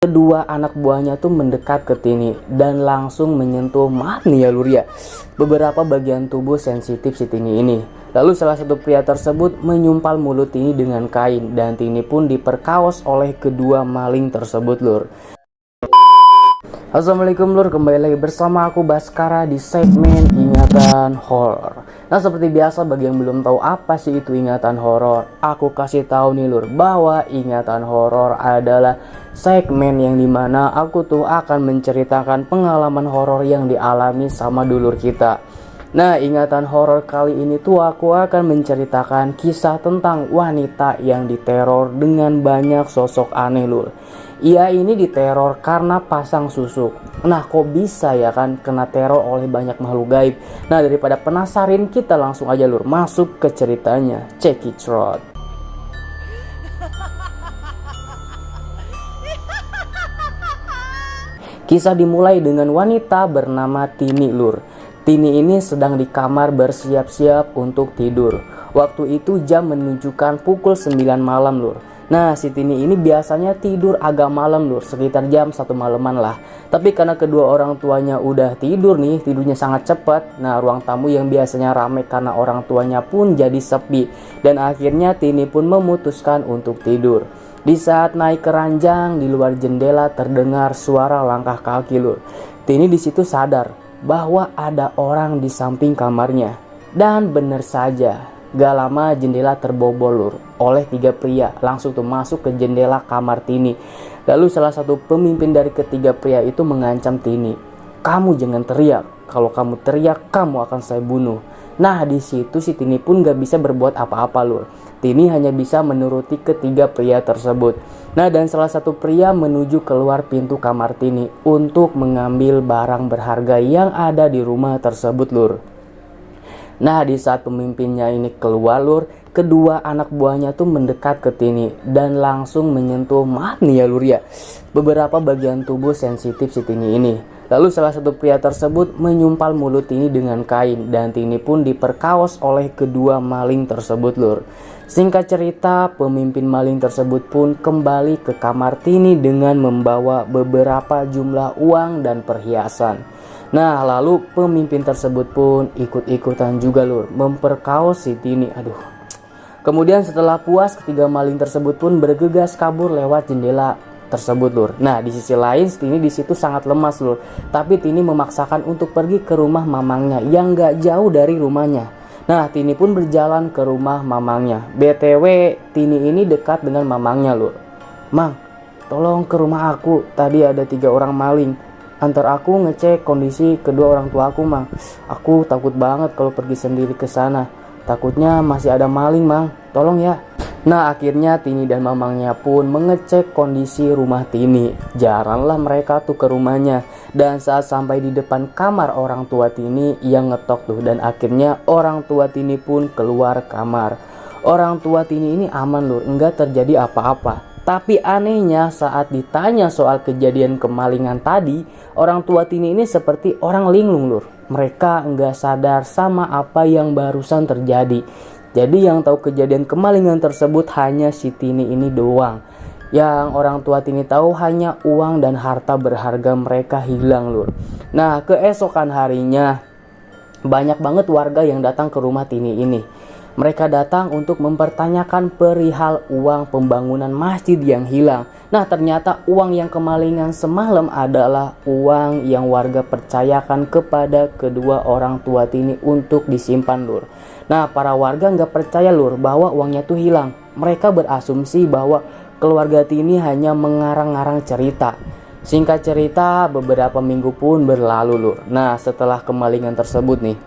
kedua anak buahnya tuh mendekat ke Tini dan langsung menyentuh, maaf nih ya lur ya, beberapa bagian tubuh sensitif si Tini ini. Lalu salah satu pria tersebut menyumpal mulut Tini dengan kain dan Tini pun diperkaos oleh kedua maling tersebut lur. Assalamualaikum lur, kembali lagi bersama aku Baskara di segmen Ingatan Horor. Nah, seperti biasa bagi yang belum tahu apa sih itu ingatan horor, aku kasih tahu nih lur bahwa ingatan horor adalah segmen yang dimana aku tuh akan menceritakan pengalaman horor yang dialami sama dulur kita. Nah, ingatan horor kali ini tuh aku akan menceritakan kisah tentang wanita yang diteror dengan banyak sosok aneh lur. Ia ini diteror karena pasang susuk. Nah, kok bisa ya kan kena teror oleh banyak makhluk gaib? Nah, daripada penasaran, kita langsung aja lur masuk ke ceritanya. Check it out. Kisah dimulai dengan wanita bernama Tini lur. Tini ini sedang di kamar bersiap-siap untuk tidur. Waktu itu jam menunjukkan pukul 9 malam lur. Nah, si Tini ini biasanya tidur agak malam lur, sekitar jam 1 malaman lah. Tapi karena kedua orang tuanya udah tidur nih, tidurnya sangat cepat. Nah, ruang tamu yang biasanya ramai karena orang tuanya pun jadi sepi. Dan akhirnya Tini pun memutuskan untuk tidur. Di saat naik ke ranjang, di luar jendela terdengar suara langkah kaki lur. Tini di situ sadar bahwa ada orang di samping kamarnya. Dan benar saja, gak lama jendela terbobol lur oleh 3 pria. Langsung tuh masuk ke jendela kamar Tini. Lalu salah satu pemimpin dari ketiga pria itu mengancam Tini, "Kamu jangan teriak. Kalau kamu teriak, kamu akan saya bunuh." Nah, di situ si Tini pun gak bisa berbuat apa-apa lur. Tini hanya bisa menuruti ketiga pria tersebut. Nah, dan salah satu pria menuju keluar pintu kamar Tini untuk mengambil barang berharga yang ada di rumah tersebut lur. Nah, di saat pemimpinnya ini keluar lur, kedua anak buahnya tuh mendekat ke Tini dan langsung menyentuh, maaf nih ya lur ya, beberapa bagian tubuh sensitif si Tini ini. Lalu salah satu pria tersebut menyumpal mulut Tini dengan kain dan Tini pun diperkaos oleh kedua maling tersebut lur. Singkat cerita, pemimpin maling tersebut pun kembali ke kamar Tini dengan membawa beberapa jumlah uang dan perhiasan. Nah, lalu pemimpin tersebut pun ikut-ikutan juga lur memperkaos si Tini. Aduh. Kemudian setelah puas, ketiga maling tersebut pun bergegas kabur lewat jendela tersebut lur. Nah, di sisi lain Tini di situ sangat lemas lur. Tapi Tini memaksakan untuk pergi ke rumah mamangnya yang gak jauh dari rumahnya. Nah, Tini pun berjalan ke rumah mamangnya. BTW, Tini ini dekat dengan mamangnya lur. "Mang, tolong ke rumah aku. Tadi ada 3 orang maling. Antar aku ngecek kondisi kedua orang tua aku, Mang. Aku takut banget kalau pergi sendiri ke sana. Takutnya masih ada maling, Mang. Tolong ya." Nah, akhirnya Tini dan mamangnya pun mengecek kondisi rumah Tini. Jaranglah mereka tuh ke rumahnya. Dan saat sampai di depan kamar orang tua Tini, ia ngetok tuh. Dan akhirnya orang tua Tini pun keluar kamar. Orang tua Tini ini aman lur, enggak terjadi apa-apa. Tapi anehnya saat ditanya soal kejadian kemalingan tadi, orang tua Tini ini seperti orang linglung lur. Mereka enggak sadar sama apa yang barusan terjadi. Jadi yang tahu kejadian kemalingan tersebut hanya si Tini ini doang. Yang orang tua Tini tahu hanya uang dan harta berharga mereka hilang lur. Nah, keesokan harinya banyak banget warga yang datang ke rumah Tini ini. Mereka datang untuk mempertanyakan perihal uang pembangunan masjid yang hilang. Nah, ternyata uang yang kemalingan semalam adalah uang yang warga percayakan kepada kedua orang tua Tini untuk disimpan lur. Nah, para warga nggak percaya lur bahwa uangnya tuh hilang. Mereka berasumsi bahwa keluarga Tini hanya mengarang-arang cerita. Singkat cerita, beberapa minggu pun berlalu lur. Nah, setelah kemalingan tersebut nih,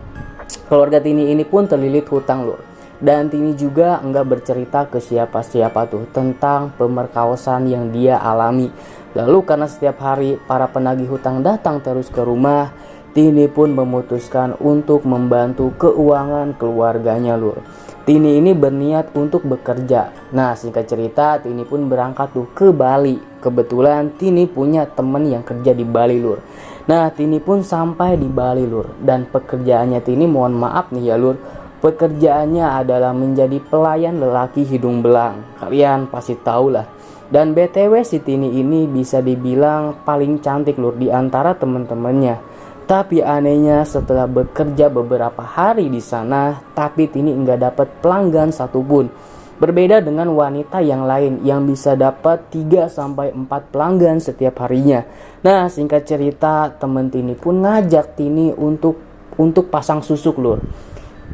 keluarga Tini ini pun terlilit hutang lur. Dan Tini juga enggak bercerita ke siapa-siapa tuh tentang pemerkosaan yang dia alami. Lalu karena setiap hari para penagih hutang datang terus ke rumah, Tini pun memutuskan untuk membantu keuangan keluarganya lur. Tini ini berniat untuk bekerja. Nah, singkat cerita Tini pun berangkat tuh ke Bali. Kebetulan Tini punya temen yang kerja di Bali lur. Nah, Tini pun sampai di Bali lur. Dan pekerjaannya Tini, mohon maaf nih ya lur, pekerjaannya adalah menjadi pelayan lelaki hidung belang. Kalian pasti tahu lah. Dan BTW si Tini ini bisa dibilang paling cantik lur di antara temen-temennya. Tapi anehnya setelah bekerja beberapa hari di sana, tapi Tini nggak dapat pelanggan satupun. Berbeda dengan wanita yang lain yang bisa dapat 3-4 pelanggan setiap harinya. Nah, singkat cerita, temen Tini pun ngajak Tini untuk pasang susuk lur.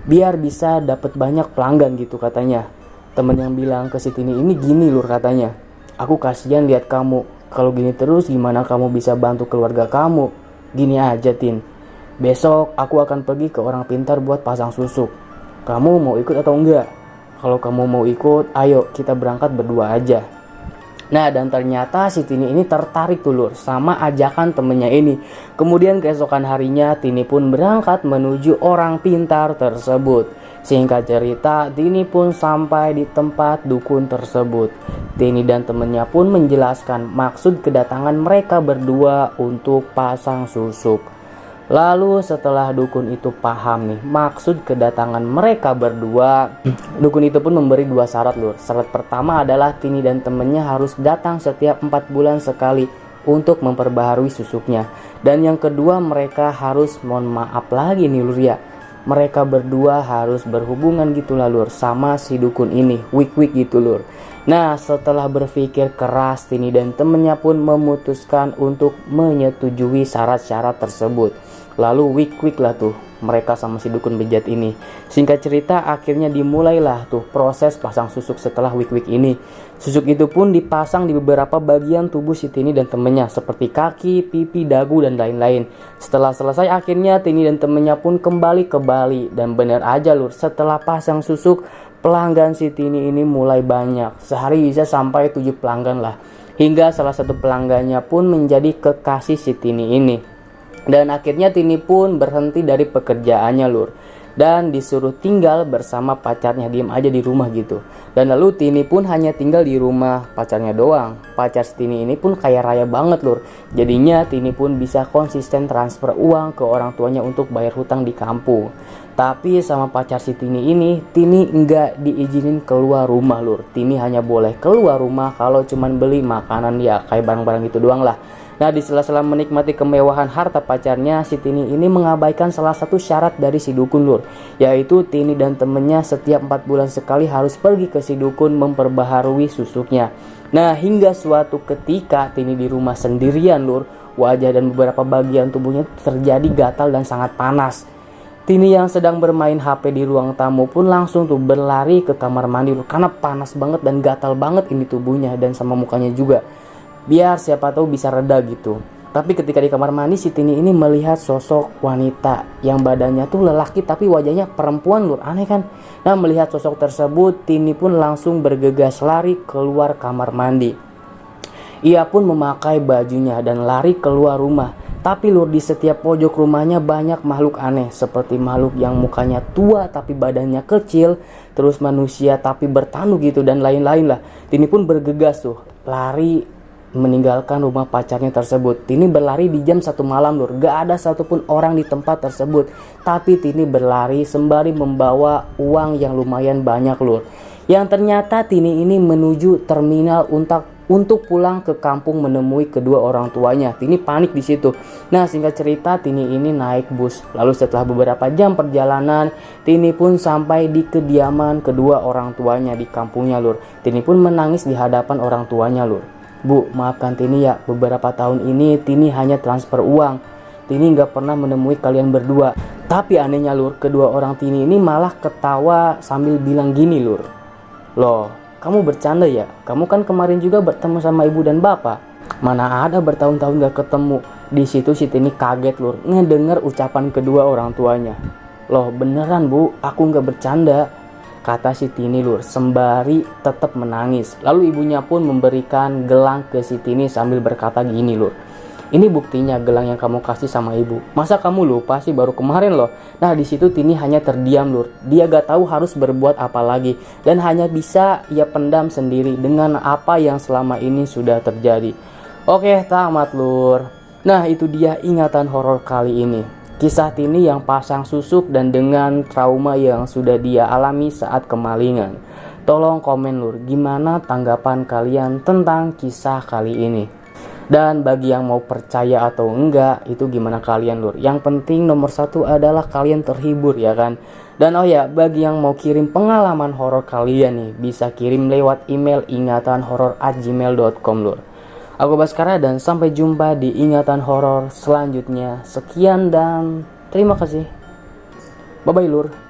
Biar bisa dapat banyak pelanggan gitu katanya. Temen yang bilang ke si Tini ini gini lur katanya. Aku kasihan lihat kamu. Kalau gini terus gimana kamu bisa bantu keluarga kamu? Gini aja Tin. Besok aku akan pergi ke orang pintar buat pasang susuk. Kamu mau ikut atau enggak? Kalau kamu mau ikut, ayo kita berangkat berdua aja. Nah, dan ternyata si Tini ini tertarik tuh lur sama ajakan temennya ini. Kemudian keesokan harinya Tini pun berangkat menuju orang pintar tersebut. Singkat cerita, Tini pun sampai di tempat dukun tersebut. Tini dan temennya pun menjelaskan maksud kedatangan mereka berdua untuk pasang susuk. Lalu setelah dukun itu paham nih maksud kedatangan mereka berdua, dukun itu pun memberi 2 syarat lur. Syarat pertama adalah Tini dan temennya harus datang setiap 4 bulan sekali untuk memperbaharui susuknya. Dan yang kedua mereka harus, mohon maaf lagi nih lur ya, mereka berdua harus berhubungan gitu lah lur sama si dukun ini, wik-wik gitu lur. Nah, setelah berpikir keras, Tini dan temennya pun memutuskan untuk menyetujui syarat-syarat tersebut. Lalu wik-wik lah tuh mereka sama si dukun bejat ini. Singkat cerita, akhirnya dimulailah tuh proses pasang susuk setelah wik-wik ini. Susuk itu pun dipasang di beberapa bagian tubuh si Tini dan temennya seperti kaki, pipi, dagu, dan lain-lain. Setelah selesai, akhirnya Tini dan temennya pun kembali ke Bali. Dan bener aja lur, setelah pasang susuk, pelanggan si Tini ini mulai banyak. Sehari bisa sampai 7 pelanggan lah. Hingga salah satu pelanggannya pun menjadi kekasih si Tini ini. Dan akhirnya Tini pun berhenti dari pekerjaannya lur. Dan disuruh tinggal bersama pacarnya, diem aja di rumah gitu. Dan lalu Tini pun hanya tinggal di rumah pacarnya doang. Pacar si Tini ini pun kaya raya banget lur. Jadinya Tini pun bisa konsisten transfer uang ke orang tuanya untuk bayar hutang di kampung. Tapi sama pacar si Tini ini, Tini nggak diizinin keluar rumah lur. Tini hanya boleh keluar rumah kalau cuman beli makanan ya kayak barang-barang gitu doang lah. Nah, di sela-sela menikmati kemewahan harta pacarnya, si Tini ini mengabaikan salah satu syarat dari si dukun lur, yaitu Tini dan temennya setiap 4 bulan sekali harus pergi ke si dukun memperbaharui susuknya. Nah, hingga suatu ketika Tini di rumah sendirian lur, wajah dan beberapa bagian tubuhnya terjadi gatal dan sangat panas. Tini yang sedang bermain HP di ruang tamu pun langsung tuh berlari ke kamar mandi lur, karena panas banget dan gatal banget ini tubuhnya dan sama mukanya juga. Biar siapa tahu bisa reda gitu. Tapi ketika di kamar mandi, si Tini ini melihat sosok wanita yang badannya tuh lelaki tapi wajahnya perempuan lur. Aneh kan? Nah, melihat sosok tersebut, Tini pun langsung bergegas lari keluar kamar mandi. Ia pun memakai bajunya dan lari keluar rumah. Tapi lur, di setiap pojok rumahnya banyak makhluk aneh. Seperti makhluk yang mukanya tua tapi badannya kecil. Terus manusia tapi bertanduk gitu dan lain-lain lah. Tini pun bergegas tuh lari meninggalkan rumah pacarnya tersebut. Tini berlari di jam 1 malam lur. Gak ada satupun orang di tempat tersebut. Tapi Tini berlari sembari membawa uang yang lumayan banyak lur. Yang ternyata Tini ini menuju terminal untuk pulang ke kampung menemui kedua orang tuanya. Tini panik di situ. Nah, singkat cerita, Tini ini naik bus. Lalu setelah beberapa jam perjalanan, Tini pun sampai di kediaman kedua orang tuanya di kampungnya lur. Tini pun menangis di hadapan orang tuanya lur. Bu, maafkan Tini ya, beberapa tahun ini Tini hanya transfer uang. Tini gak pernah menemui kalian berdua. Tapi anehnya lur, kedua orang Tini ini malah ketawa sambil bilang gini lur. Loh, kamu bercanda ya? Kamu kan kemarin juga bertemu sama ibu dan bapak. Mana ada bertahun-tahun gak ketemu. Di situ si Tini kaget lur, ngedenger ucapan kedua orang tuanya. Loh beneran bu, aku gak bercanda, kata si Tini lur sembari tetap menangis. Lalu ibunya pun memberikan gelang ke si Tini sambil berkata gini lur. Ini buktinya gelang yang kamu kasih sama ibu. Masa kamu lupa sih, baru kemarin loh. Nah, di situ Tini hanya terdiam lur. Dia gak tahu harus berbuat apa lagi dan hanya bisa ia pendam sendiri dengan apa yang selama ini sudah terjadi. Oke, tamat lur. Nah, itu dia ingatan horor kali ini. Kisah Tini yang pasang susuk dan dengan trauma yang sudah dia alami saat kemalingan. Tolong komen lur, gimana tanggapan kalian tentang kisah kali ini. Dan bagi yang mau percaya atau enggak, itu gimana kalian lur. Yang penting nomor satu adalah kalian terhibur ya kan. Dan oh ya, bagi yang mau kirim pengalaman horor kalian nih, bisa kirim lewat email ingatanhoror@gmail.com lur. Aku Baskara dan sampai jumpa di ingatan horor selanjutnya. Sekian dan terima kasih. Bye bye lur.